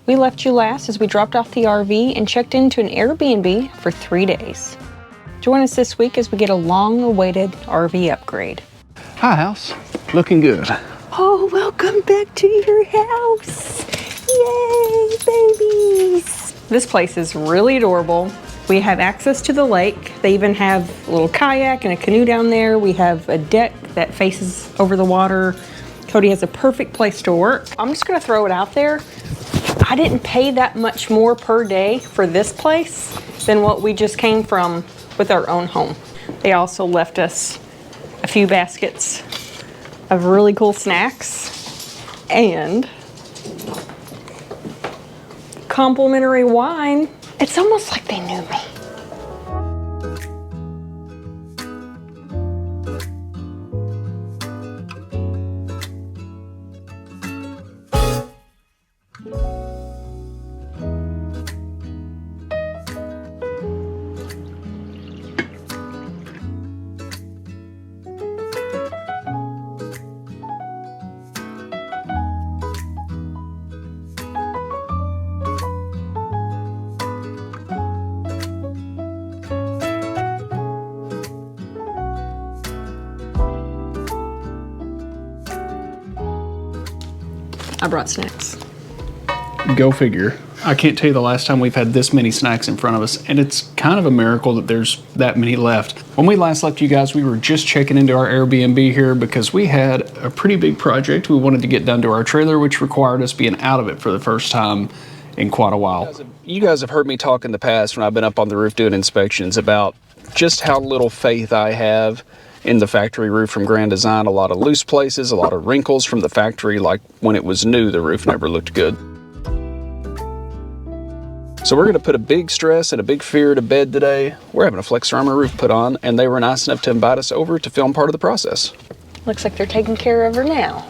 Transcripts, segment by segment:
We left you last as we dropped off the RV and checked into an Airbnb for 3 days. Join us this week as we get a long-awaited RV upgrade. Hi, house. Looking good. Oh, welcome back to your house. Yay, babies. This place is really adorable. We have access to the lake. They even have a little kayak and a canoe down there. We have a deck that faces over the water. Cody has a perfect place to work. I'm just gonna throw it out there. I didn't pay that much more per day for this place than what we just came from with our own home. They also left us a few baskets of really cool snacks and complimentary wine. It's almost like they knew me. I brought snacks. Go figure. I can't tell you the last time we've had this many snacks in front of us, and it's kind of a miracle that there's that many left. When we last left you guys, we were just checking into our Airbnb here because we had a pretty big project we wanted to get done to our trailer, which required us being out of it for the first time in quite a while. You guys have heard me talk in the past when I've been up on the roof doing inspections about just how little faith I have in the factory roof from Grand Design. A lot of loose places, a lot of wrinkles from the factory, like when it was new, the roof never looked good. So we're gonna put a big stress and a big fear to bed today. We're having a Flex ARMOUR roof put on, and they were nice enough to invite us over to film part of the process. Looks like they're taking care of her now.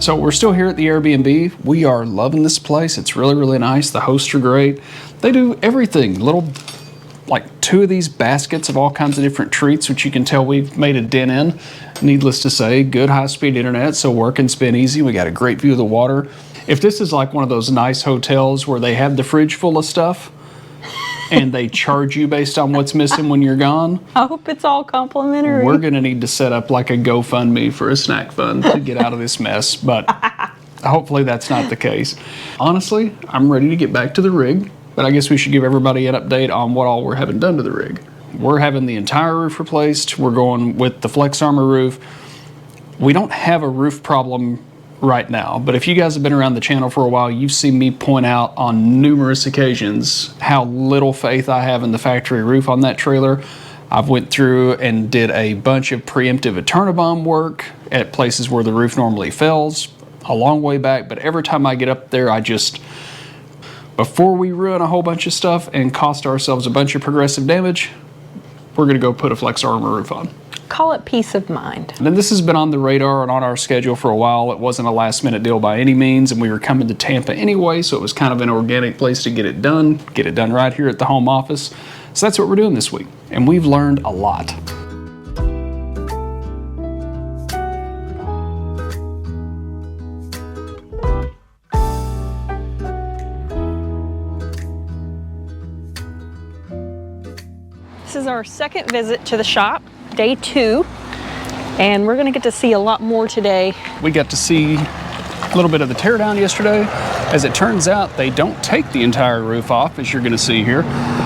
So we're still here at the Airbnb. We are loving this place. It's really, really nice. The hosts are great. They do everything. Like 2 of these baskets of all kinds of different treats, which you can tell we've made a dent in. Needless to say, good high-speed internet, so work and spin easy. We got a great view of the water. If this is like one of those nice hotels where they have the fridge full of stuff and they charge you based on what's missing when you're gone, I hope it's all complimentary. we're gonna need to set up like a GoFundMe for a snack fund to get out of this mess, but hopefully that's not the case. Honestly, I'm ready to get back to the rig. But I guess we should give everybody an update on what all we're having done to the rig. We're having the entire roof replaced. We're going with the Flex ARMOUR roof. We don't have a roof problem right now, but if you guys have been around the channel for a while, you've seen me point out on numerous occasions how little faith I have in the factory roof on that trailer. I've went through and did a bunch of preemptive Eternabond work at places where the roof normally fails a long way back, but every time I get up there, before we ruin a whole bunch of stuff and cost ourselves a bunch of progressive damage, we're gonna go put a Flex ARMOUR roof on. Call it peace of mind. And then this has been on the radar and on our schedule for a while. It wasn't a last minute deal by any means, and we were coming to Tampa anyway, so it was kind of an organic place to get it done right here at the home office. So that's what we're doing this week, and we've learned a lot. This is our second visit to the shop, day 2, and we're gonna get to see a lot more today. We got to see a little bit of the teardown yesterday. As it turns out, they don't take the entire roof off, as you're gonna see here.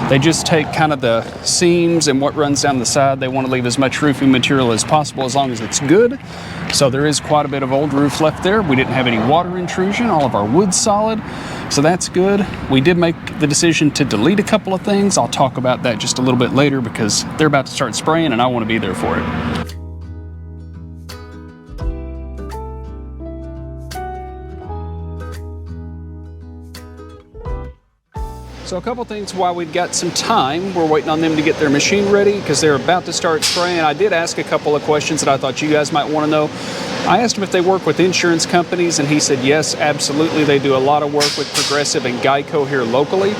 They just take kind of the seams and what runs down the side. They want to leave as much roofing material as possible as long as it's good. So there is quite a bit of old roof left there. We didn't have any water intrusion. All of our wood's solid, so that's good. We did make the decision to delete a couple of things. I'll talk about that just a little bit later because they're about to start spraying and I want to be there for it. So a couple things while we've got some time. We're waiting on them to get their machine ready because they're about to start spraying. I did ask a couple of questions that I thought you guys might want to know. I asked him if they work with insurance companies, and he said yes, absolutely. They do a lot of work with Progressive and Geico here locally.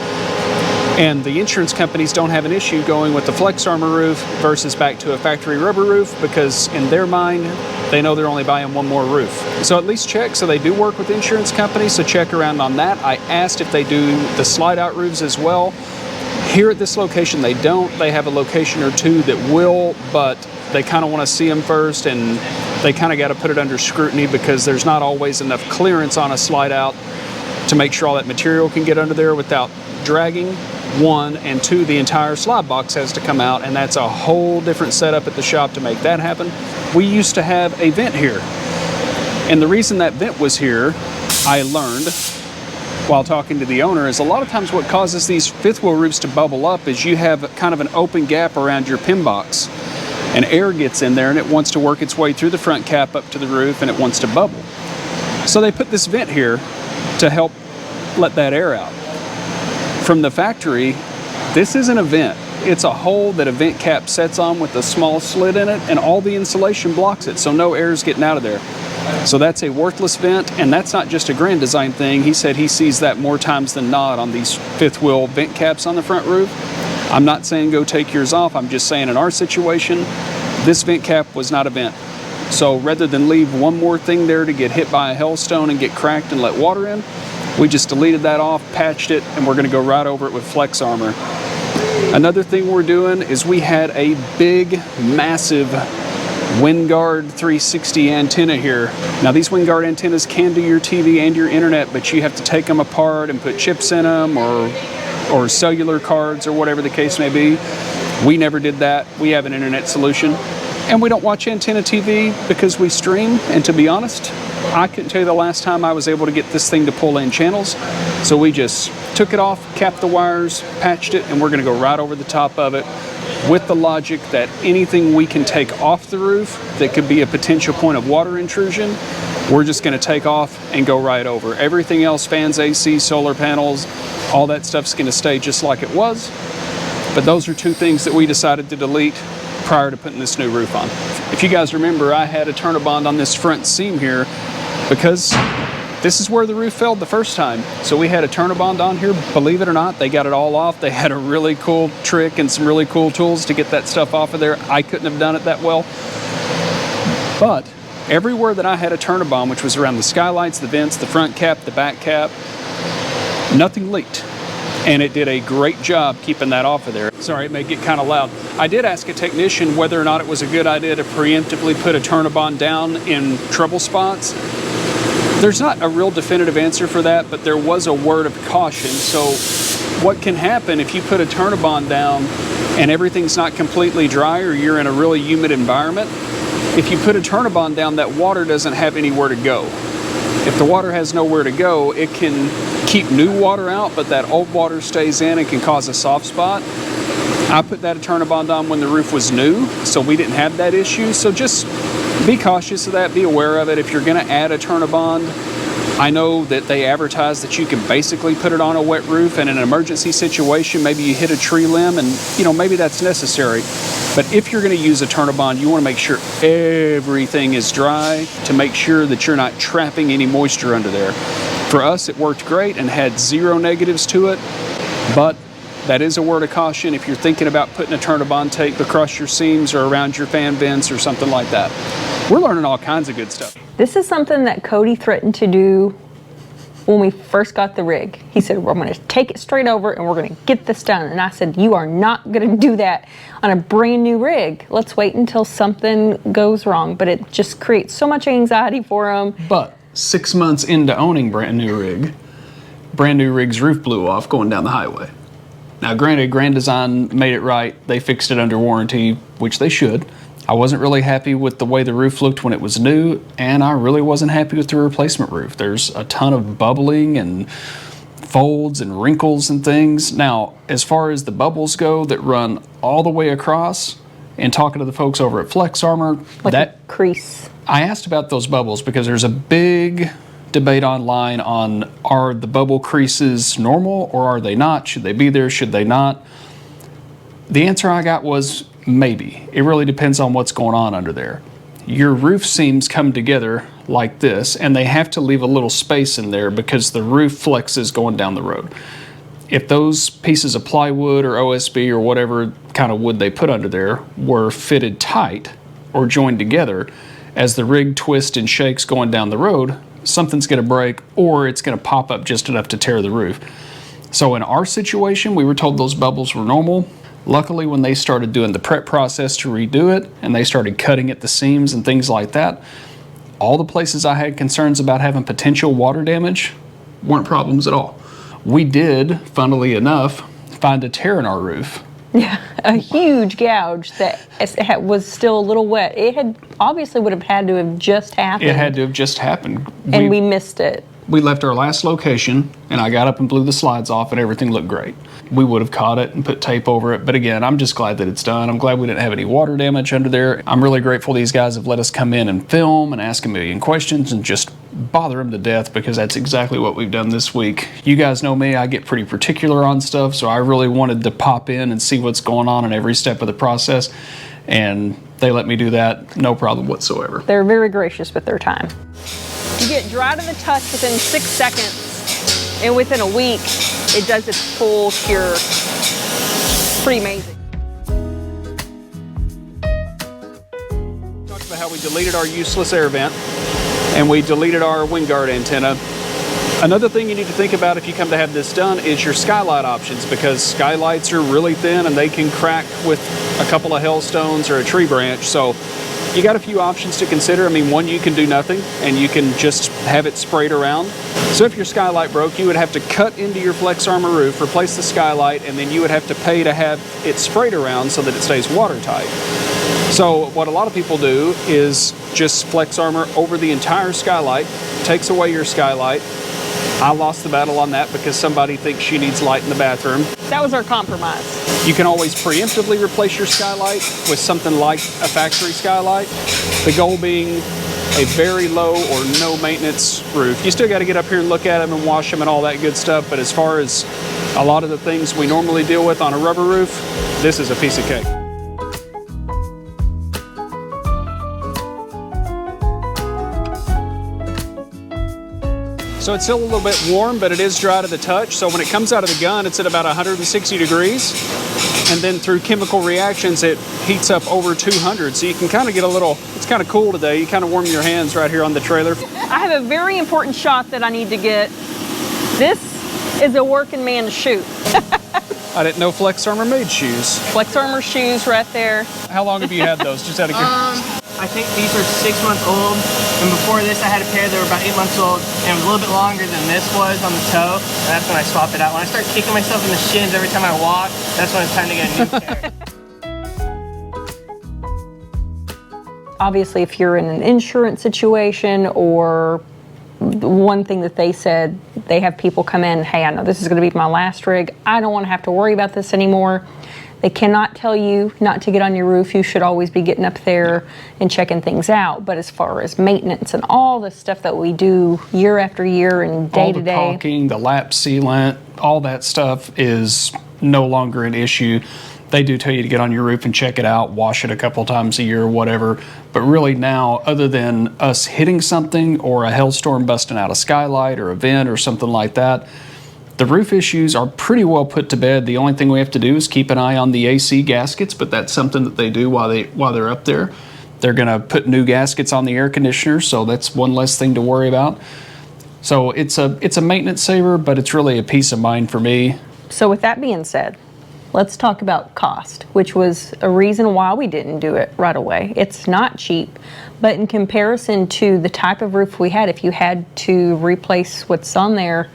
And the insurance companies don't have an issue going with the Flex Armor roof versus back to a factory rubber roof, because in their mind, they know they're only buying one more roof. So at least check. So they do work with insurance companies, so check around on that. I asked if they do the slide out roofs as well. Here at this location, they don't. They have a location or two that will, but they kind of want to see them first, and they kind of got to put it under scrutiny because there's not always enough clearance on a slide out to make sure all that material can get under there without dragging. One, and two, the entire slide box has to come out, and that's a whole different setup at the shop to make that happen. We used to have a vent here, and the reason that vent was here, I learned while talking to the owner, is a lot of times what causes these fifth wheel roofs to bubble up is you have kind of an open gap around your pin box, and air gets in there and it wants to work its way through the front cap up to the roof, and it wants to bubble. So they put this vent here to help let that air out. From the factory, this isn't a vent. It's a hole that a vent cap sets on with a small slit in it, and all the insulation blocks it, so no air is getting out of there. So that's a worthless vent, and that's not just a Grand Design thing. He said he sees that more times than not on these fifth wheel vent caps on the front roof. I'm not saying go take yours off. I'm just saying in our situation, this vent cap was not a vent. So rather than leave one more thing there to get hit by a hailstone and get cracked and let water in, we just deleted that off, patched it, and we're going to go right over it with Flex Armor. Another thing we're doing is we had a big, massive WindGuard 360 antenna here. Now these WindGuard antennas can do your TV and your internet, but you have to take them apart and put chips in them or cellular cards or whatever the case may be. We never did that. We have an internet solution. And we don't watch antenna TV because we stream, and to be honest, I couldn't tell you the last time I was able to get this thing to pull in channels. So we just took it off, capped the wires, patched it, and we're going to go right over the top of it with the logic that anything we can take off the roof that could be a potential point of water intrusion, we're just going to take off and go right over. Everything else, fans, AC, solar panels, all that stuff's going to stay just like it was. But those are two things that we decided to delete prior to putting this new roof on. If you guys remember, I had a Turnabond on this front seam here because this is where the roof failed the first time. So we had a Turnabond on here. Believe it or not, they got it all off. They had a really cool trick and some really cool tools to get that stuff off of there. I couldn't have done it that well. But everywhere that I had a Turnabond, which was around the skylights, the vents, the front cap, the back cap, nothing leaked. And it did a great job keeping that off of there. Sorry, it may get kind of loud. I did ask a technician whether or not it was a good idea to preemptively put a Turnabond down in trouble spots. There's not a real definitive answer for that, but there was a word of caution. So what can happen if you put a Turnabond down and everything's not completely dry, or you're in a really humid environment? If you put a Turnabond down, that water doesn't have anywhere to go. If the water has nowhere to go, it can keep new water out, but that old water stays in and can cause a soft spot. I put that Turnabond on when the roof was new, so we didn't have that issue. So just be cautious of that, be aware of it. If you're going to add a Turnabond, I know that they advertise that you can basically put it on a wet roof, and in an emergency situation, maybe you hit a tree limb and, maybe that's necessary. But if you're going to use a Turnabond, you want to make sure everything is dry to make sure that you're not trapping any moisture under there. For us, it worked great and had zero negatives to it, but that is a word of caution if you're thinking about putting a Turnabond tape across your seams or around your fan vents or something like that. We're learning all kinds of good stuff. This is something that Cody threatened to do when we first got the rig. He said, well, I'm going to take it straight over and we're going to get this done. And I said, you are not going to do that on a brand new rig. Let's wait until something goes wrong. But it just creates so much anxiety for him. But 6 months into owning brand new rig's roof blew off going down the highway. Now granted, Grand Design made it right. They fixed it under warranty, which they should. I wasn't really happy with the way the roof looked when it was new, and I really wasn't happy with the replacement roof. There's a ton of bubbling and folds and wrinkles and things. Now, as far as the bubbles go that run all the way across, and talking to the folks over at Flex Armor, like that crease. I asked about those bubbles because there's a big debate online on, are the bubble creases normal or are they not? Should they be there? Should they not? The answer I got was maybe. It really depends on what's going on under there. Your roof seams come together like this, and they have to leave a little space in there because the roof flexes going down the road. if those pieces of plywood or OSB or whatever kind of wood they put under there were fitted tight or joined together, as the rig twists and shakes going down the road, something's going to break or it's going to pop up just enough to tear the roof. So in our situation, we were told those bubbles were normal. Luckily, when they started doing the prep process to redo it and they started cutting at the seams and things like that, all the places I had concerns about having potential water damage weren't problems at all. We did, funnily enough, find a tear in our roof. Yeah, a huge gouge that was still a little wet. It had obviously would have had to have just happened. It had to have just happened. And we missed it. We left our last location and I got up and blew the slides off and everything looked great. We would have caught it and put tape over it. But again, I'm just glad that it's done. I'm glad we didn't have any water damage under there. I'm really grateful these guys have let us come in and film and ask a million questions and just bother them to death, because that's exactly what we've done this week. You guys know me, I get pretty particular on stuff, so I really wanted to pop in and see what's going on in every step of the process. And they let me do that, no problem whatsoever. They're very gracious with their time. You get dry to the touch within 6 seconds, and within a week, it does its full cure. Pretty amazing. Talked about how we deleted our useless air vent, and we deleted our wind guard antenna. Another thing you need to think about if you come to have this done is your skylight options, because skylights are really thin and they can crack with a couple of hailstones or a tree branch. So you got a few options to consider. I mean, one, you can do nothing and you can just have it sprayed around. So if your skylight broke, you would have to cut into your Flex Armor roof, replace the skylight, and then you would have to pay to have it sprayed around so that it stays watertight. So what a lot of people do is just Flex Armor over the entire skylight, takes away your skylight. I lost the battle on that because somebody thinks she needs light in the bathroom. That was our compromise. You can always preemptively replace your skylight with something like a factory skylight. The goal being a very low or no maintenance roof. You still got to get up here and look at them and wash them and all that good stuff, but as far as a lot of the things we normally deal with on a rubber roof, this is a piece of cake. So it's still a little bit warm, but it is dry to the touch. So when it comes out of the gun, it's at about 160 degrees. And then through chemical reactions, it heats up over 200. So you can kind of get a little, it's kind of cool today. You kind of warm your hands right here on the trailer. I have a very important shot that I need to get. This is a working man's shoe. I didn't know Flex Armor made shoes. Flex Armor shoes right there. How long have you had those? Just out of curiosity. I think these are 6 months old, and before this I had a pair that were about 8 months old, and it was a little bit longer than this was on the toe, and that's when I swapped it out. When I start kicking myself in the shins every time I walk, that's when it's time to get a new pair. Obviously, if you're in an insurance situation, or one thing that they said, they have people come in, hey, I know this is going to be my last rig. I don't want to have to worry about this anymore. They cannot tell you not to get on your roof. You should always be getting up there and checking things out. But as far as maintenance and all the stuff that we do year after year and day to day. All the caulking, the lap sealant, all that stuff is no longer an issue. They do tell you to get on your roof and check it out, wash it a couple times a year or whatever. But really now, other than us hitting something or a hailstorm busting out a skylight or a vent or something like that, the roof issues are pretty well put to bed. The only thing we have to do is keep an eye on the AC gaskets, but that's something that they do while they're up there. They're gonna put new gaskets on the air conditioner, so that's one less thing to worry about. So it's a maintenance saver, but it's really a peace of mind for me. So with that being said, let's talk about cost, which was a reason why we didn't do it right away. It's not cheap, but in comparison to the type of roof we had, if you had to replace what's on there,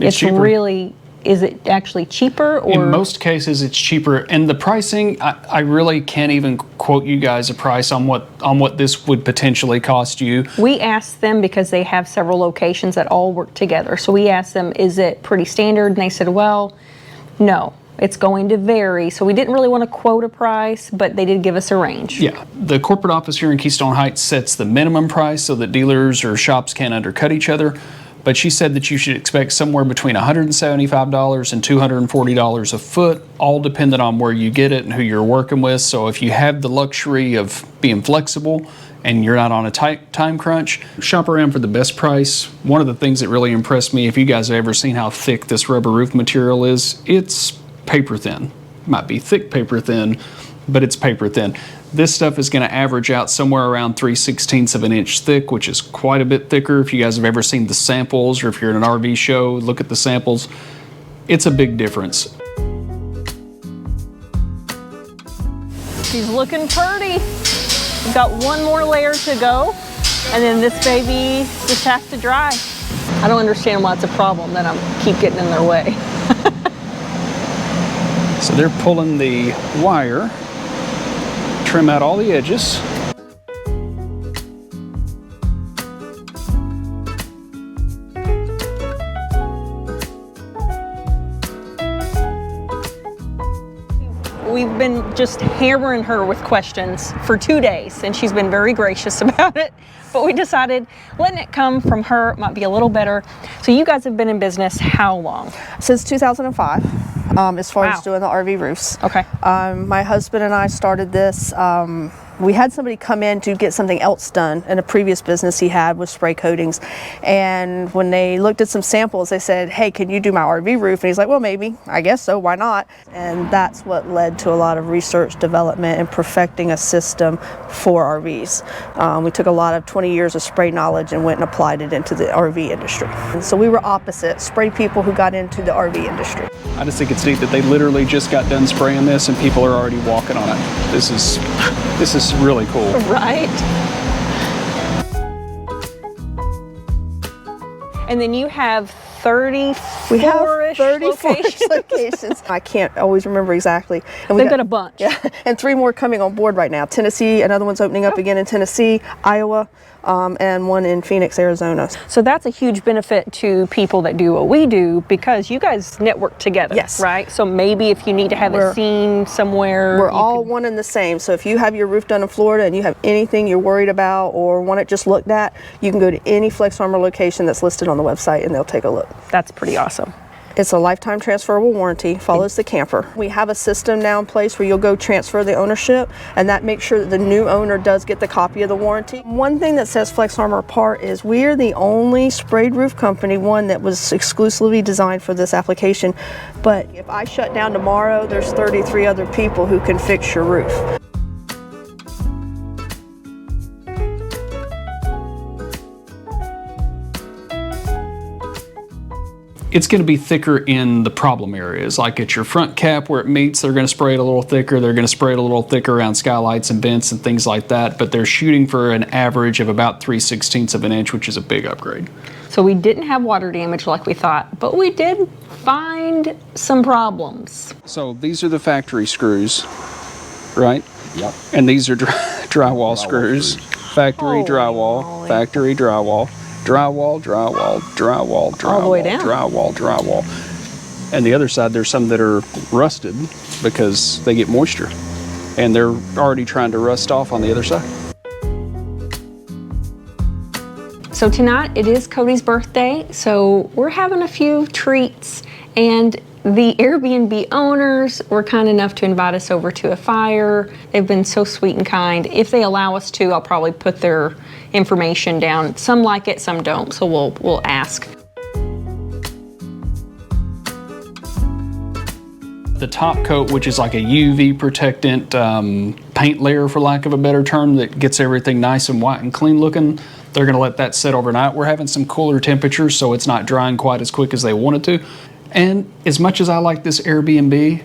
it's really, is it actually cheaper? Or in most cases it's cheaper, and the pricing, I really can't even quote you guys a price on what this would potentially cost you. We asked them because they have several locations that all work together. So we asked them, is it pretty standard? And they said, well, no, it's going to vary. So we didn't really want to quote a price, but they did give us a range. Yeah, the corporate office here in Keystone Heights sets the minimum price so that dealers or shops can't undercut each other. But she said that you should expect somewhere between $175 and $240 a foot, all dependent on where you get it and who you're working with. So if you have the luxury of being flexible and you're not on a tight time crunch, shop around for the best price. One of the things that really impressed me, if you guys have ever seen how thick this rubber roof material is, it's paper thin. Might be thick paper thin, but it's paper thin. This stuff is going to average out somewhere around 3/16 of an inch thick, which is quite a bit thicker. If you guys have ever seen the samples, or if you're at an RV show, look at the samples. It's a big difference. She's looking pretty. We've got one more layer to go, and then this baby just has to dry. I don't understand why it's a problem that I keep getting in their way. So they're pulling the wire, trim out all the edges. We've been just hammering her with questions for 2 days, and she's been very gracious about it. But we decided letting it come from her might be a little better. So you guys have been in business how long? Since 2005, as far as Wow. doing the RV roofs. Okay. My husband and I started this. We had somebody come in to get something else done in a previous business he had with spray coatings. And when they looked at some samples, they said, hey, can you do my RV roof? And he's like, well, maybe, I guess so, why not? And that's what led to a lot of research, development, and perfecting a system for RVs. We took a lot of 20 years of spray knowledge and went and applied it into the RV industry. And so we were opposite, spray people who got into the RV industry. I just think it's neat that they literally just got done spraying this and people are already walking on it. This is really cool. Right. And then you have 34-ish We have 34 locations. locations. I can't always remember exactly. And we They've got a bunch. Yeah, and 3 more coming on board right now. Tennessee, another one's opening up again in Tennessee, Iowa, and one in Phoenix, Arizona. So that's a huge benefit to people that do what we do, because you guys network together, Yes. right? So maybe if you need to have it seen somewhere, We're you all could- one and the same. So if you have your roof done in Florida and you have anything you're worried about or want it just looked at, you can go to any Flex Armor location that's listed on the website and they'll take a look. That's pretty awesome. It's a lifetime transferable warranty, follows the camper. We have a system now in place where you'll go transfer the ownership, and that makes sure that the new owner does get the copy of the warranty. One thing that sets Flex Armor apart is we're the only sprayed roof company, one that was exclusively designed for this application. But if I shut down tomorrow, there's 33 other people who can fix your roof. It's going to be thicker in the problem areas, like at your front cap where it meets, they're going to spray it a little thicker. They're going to spray it a little thicker around skylights and vents and things like that, but they're shooting for an average of about 3/16 of an inch, which is a big upgrade. So we didn't have water damage like we thought, but we did find some problems. So these are the factory screws, right? Yep. And these are drywall screws. Factory drywall, factory drywall. Drywall, drywall, drywall, drywall, All the way down. drywall, drywall. And the other side, there's some that are rusted because they get moisture. And they're already trying to rust off on the other side. So tonight it is Cody's birthday, so we're having a few treats, and the Airbnb owners were kind enough to invite us over to a fire. They've been so sweet and kind. If they allow us to, I'll probably put their information down. Some like it, some don't, so we'll ask. The top coat, which is like a UV protectant paint layer, for lack of a better term, that gets everything nice and white and clean looking, they're gonna let that sit overnight. We're having some cooler temperatures, so it's not drying quite as quick as they want it to. And as much as I like this Airbnb,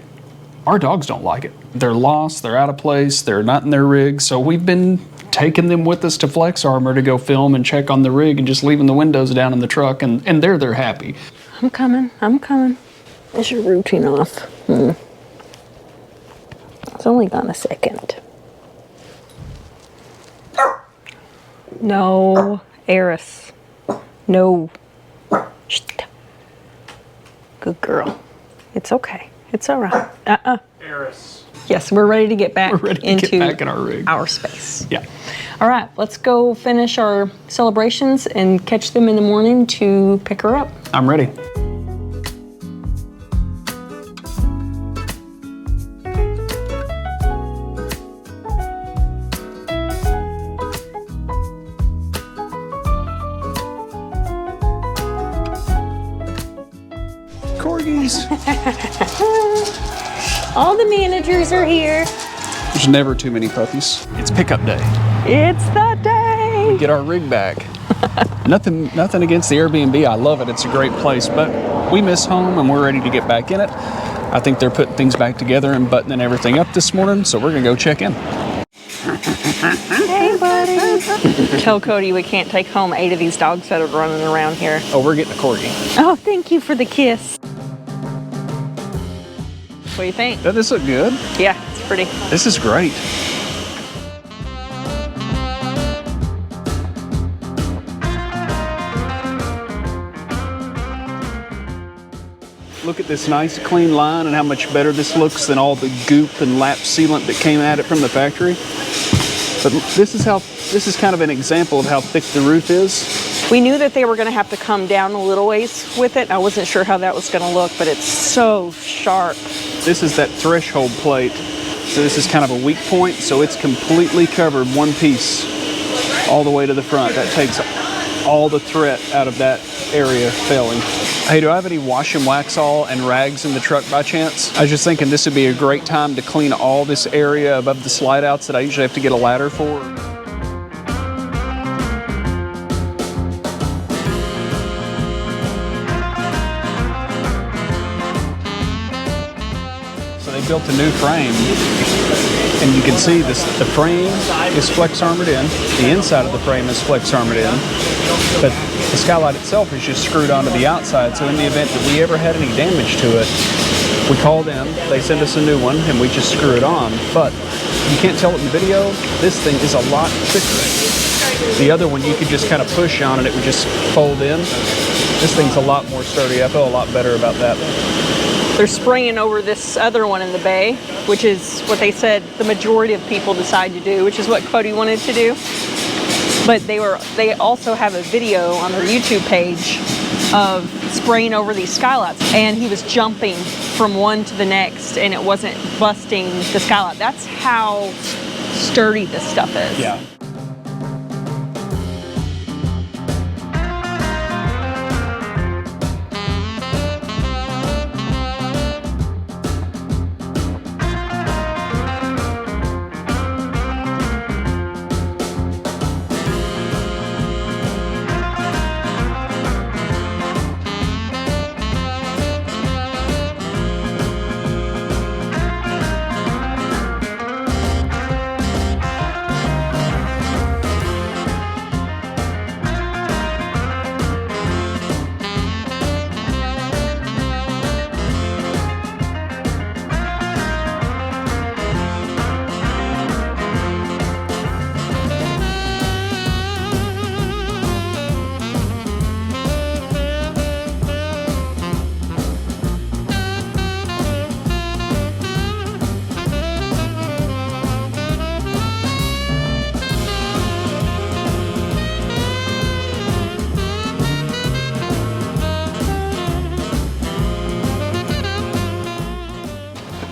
our dogs don't like it. They're lost, they're out of place, they're not in their rig, so we've been taking them with us to Flex Armor to go film and check on the rig and just leaving the windows down in the truck, and they're happy. I'm coming. Is your routine off? It's only gone a second. No, Eris. No. Shh. Good girl. It's okay. It's all right. Eris. Yes, we're ready to get back We're ready to into get back in our rig. our space. Yeah. All right, let's go finish our celebrations and catch them in the morning to pick her up. I'm ready. corgis. All the managers are here. There's never too many puppies. It's pickup day. It's the day. Get our rig back. Nothing against the Airbnb. I love it. It's a great place, but we miss home and we're ready to get back in it. I think they're putting things back together and buttoning everything up this morning, so we're gonna go check in. Hey, buddy. Tell Cody we can't take home 8 of these dogs that are running around here. Oh, we're getting a corgi. Oh, thank you for the kiss. What do you think? Doesn't this look good? Yeah, it's pretty. This is great. Look at this nice clean line and how much better this looks than all the goop and lap sealant that came at it from the factory. But this is kind of an example of how thick the roof is. We knew that they were going to have to come down a little ways with it. I wasn't sure how that was going to look, but it's so sharp. This is that threshold plate. So this is kind of a weak point, so it's completely covered one piece all the way to the front. That takes all the threat out of that area failing. Hey, do I have any wash and Waxall and rags in the truck by chance? I was just thinking this would be a great time to clean all this area above the slide outs that I usually have to get a ladder for. So they built a new frame, and you can see this, the frame is flex armored in, the inside of the frame is flex armored in, but the skylight itself is just screwed onto the outside, so in the event that we ever had any damage to it, we call them, they send us a new one, and we just screw it on. But you can't tell it in the video, this thing is a lot thicker. The other one you could just kind of push on and it would just fold in. This thing's a lot more sturdy. I feel a lot better about that. They're spraying over this other one in the bay, which is what they said the majority of people decide to do, which is what Cody wanted to do. But they also have a video on their YouTube page of spraying over these skylights, and he was jumping from one to the next and it wasn't busting the skylight. That's how sturdy this stuff is. Yeah.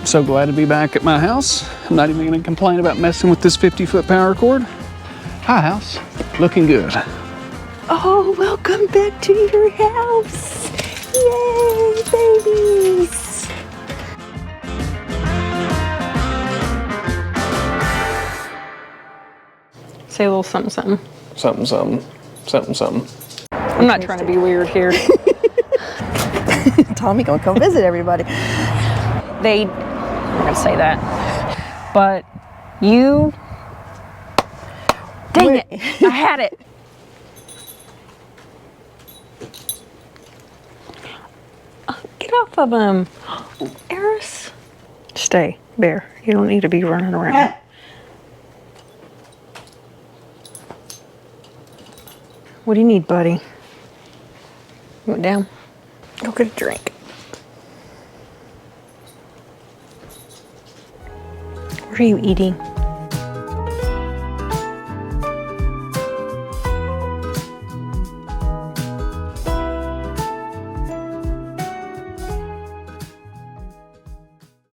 So glad to be back at my house. I'm not even gonna complain about messing with this 50-foot power cord. Hi, house. Looking good. Oh, welcome back to your house. Yay, babies. Say a little something, something. Something, something, something, something. I'm not trying to be weird here. Tommy gonna come visit everybody. I'm gonna say that, but you, dang it, I had it. Get off of him, Eris. Stay, Bear. You don't need to be running around. What do you need, buddy? You went down? Go get a drink. What are you eating?